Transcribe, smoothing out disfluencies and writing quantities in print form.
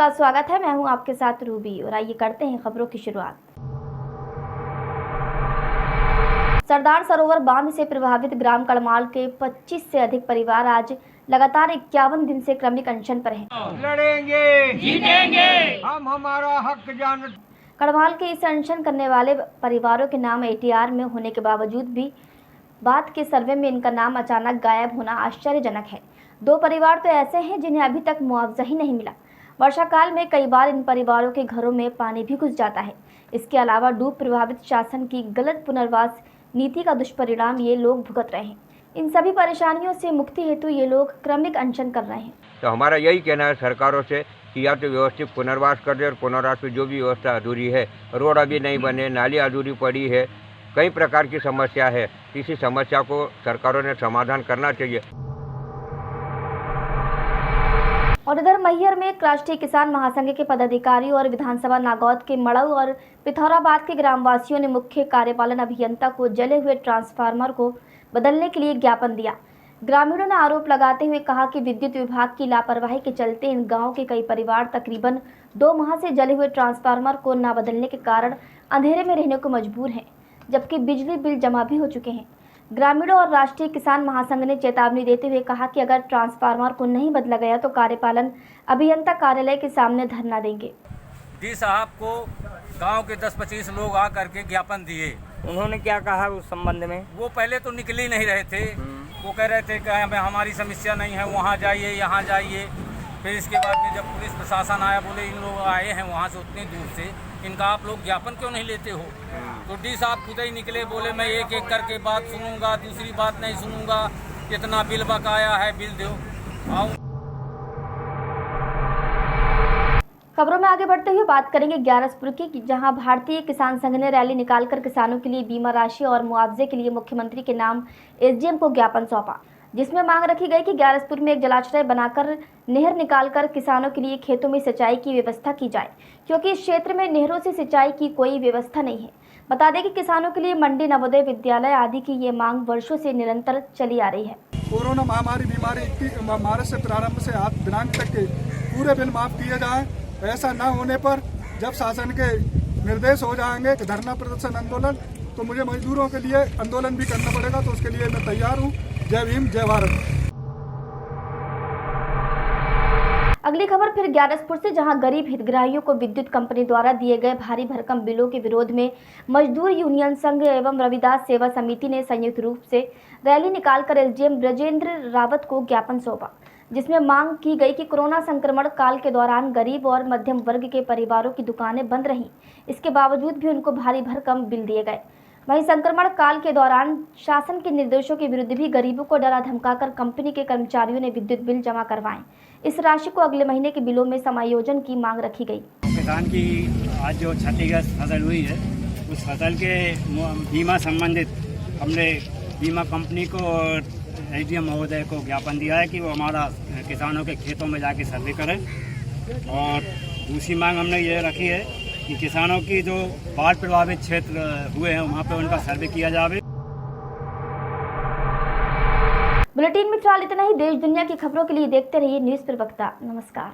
आपका स्वागत है। मैं हूं आपके साथ रूबी और आइए करते हैं खबरों की शुरुआत। सरदार सरोवर बांध से प्रभावित ग्राम कड़माल के 25 से अधिक परिवार आज लगातार 51 दिन से क्रमिक अनशन पर हैं। लड़ेंगे, जीतेंगे, हम हमारा हक जान। कड़माल के इस अनशन करने वाले परिवारों के नाम एटीआर में होने के बावजूद भी बाद के सर्वे में इनका नाम अचानक गायब होना आश्चर्यजनक है। 2 परिवार तो ऐसे हैं जिन्हें अभी तक मुआवजा ही नहीं मिला। वर्षा काल में कई बार इन परिवारों के घरों में पानी भी घुस जाता है। इसके अलावा डूब प्रभावित शासन की गलत पुनर्वास नीति का दुष्परिणाम ये लोग भुगत रहे हैं। इन सभी परेशानियों से मुक्ति हेतु ये लोग क्रमिक अनशन कर रहे हैं। तो हमारा यही कहना है सरकारों से कि या तो व्यवस्थित पुनर्वास कर दे और पुनर्वास में जो भी व्यवस्था अधूरी है, रोड अभी नहीं बने, नाली अधूरी पड़ी है, कई प्रकार की समस्या है। इसी समस्या को सरकारों ने समाधान करना चाहिए। और इधर मैहर में राष्ट्रीय किसान महासंघ के पदाधिकारियों और विधानसभा नागौद के मड़ऊ और पिथौराबाद के ग्रामवासियों ने मुख्य कार्यपालन अभियंता को जले हुए ट्रांसफार्मर को बदलने के लिए ज्ञापन दिया। ग्रामीणों ने आरोप लगाते हुए कहा कि विद्युत विभाग की लापरवाही के चलते इन गांव के कई परिवार तकरीबन 2 माह से जले हुए ट्रांसफार्मर को न बदलने के कारण अंधेरे में रहने को मजबूर हैं, जबकि बिजली बिल जमा भी हो चुके हैं। ग्रामीणों और राष्ट्रीय किसान महासंघ ने चेतावनी देते हुए कहा कि अगर ट्रांसफार्मर को नहीं बदला गया तो कार्यपालन अभियंता कार्यालय के सामने धरना देंगे। डी साहब को गांव के 10-25 लोग आ करके ज्ञापन दिए। उन्होंने क्या कहा उस संबंध में? वो पहले तो निकल ही नहीं रहे थे। वो कह रहे थे कि हमारी समस्या नहीं है, वहाँ जाइए, यहाँ जाइए। फिर इसके बाद में जब पुलिस प्रशासन आया, बोले इन लोग आए हैं वहाँ से उतनी दूर से, इनका आप लोग ज्ञापन क्यों नहीं लेते हो? तो डी साहब खुद ही निकले, बोले मैं एक एक करके बात सुनूंगा, दूसरी बात नहीं सुनूंगा, कितना बिल बकाया है बिल दो। आओ खबरों में आगे बढ़ते हुए बात करेंगे ग्यारसपुर की, जहां भारतीय किसान संघ ने रैली निकालकर किसानों के लिए बीमा राशि और मुआवजे के लिए मुख्यमंत्री के नाम एसडीएम को ज्ञापन सौंपा, जिसमें मांग रखी गई कि ग्यारसपुर में एक जलाशय बनाकर नहर निकालकर किसानों के लिए खेतों में सिंचाई की व्यवस्था की जाए, क्योंकि इस क्षेत्र में नहरों से सिंचाई की कोई व्यवस्था नहीं है। बता दें कि किसानों के लिए मंडी, नवोदय विद्यालय आदि की ये मांग वर्षों से निरंतर चली आ रही है। कोरोना महामारी बीमारी मार्च से प्रारंभ से आज दिनांक तक के पूरे बिल माफ किए जाए। ऐसा न होने पर जब शासन के निर्देश हो जाएंगे कि धरना प्रदर्शन आंदोलन, तो मुझे मजदूरों के लिए आंदोलन भी करना पड़ेगा, तो उसके लिए मैं तैयार हूँ। जय भीम, जय भारत। अगली खबर फिर ग्यारसपुर से, जहां गरीब हितग्राहियों को विद्युत कंपनी द्वारा दिए गए भारी भरकम बिलों के विरोध में मजदूर यूनियन संघ एवं रविदास सेवा समिति ने संयुक्त रूप से रैली निकालकर एसडीएम ब्रजेंद्र रावत को ज्ञापन सौंपा, जिसमें मांग की गई कि कोरोना संक्रमण काल के दौरान गरीब और मध्यम वर्ग के परिवारों की दुकानें बंद रहीं, इसके बावजूद भी उनको भारी भरकम बिल दिए गए। वहीं संक्रमण काल के दौरान शासन के निर्देशों के विरुद्ध भी गरीबों को डरा धमकाकर कंपनी के कर्मचारियों ने विद्युत बिल जमा करवाएं। इस राशि को अगले महीने के बिलों में समायोजन की मांग रखी गई। किसान की आज जो क्षतिग्रस्त फसल हुई है, उस फसल के बीमा संबंधित हमने बीमा कंपनी को और एसडीएम महोदय को ज्ञापन दिया है कि वो हमारा किसानों के खेतों में जाके सर्वे करें। और दूसरी मांग हमने ये रखी है कि किसानों की जो बाढ़ प्रभावित क्षेत्र हुए हैं वहाँ पे उनका सर्वे किया जाए। बुलेटिन में फिलहाल इतना ही। देश दुनिया की खबरों के लिए देखते रहिए न्यूज़ प्रवक्ता। नमस्कार।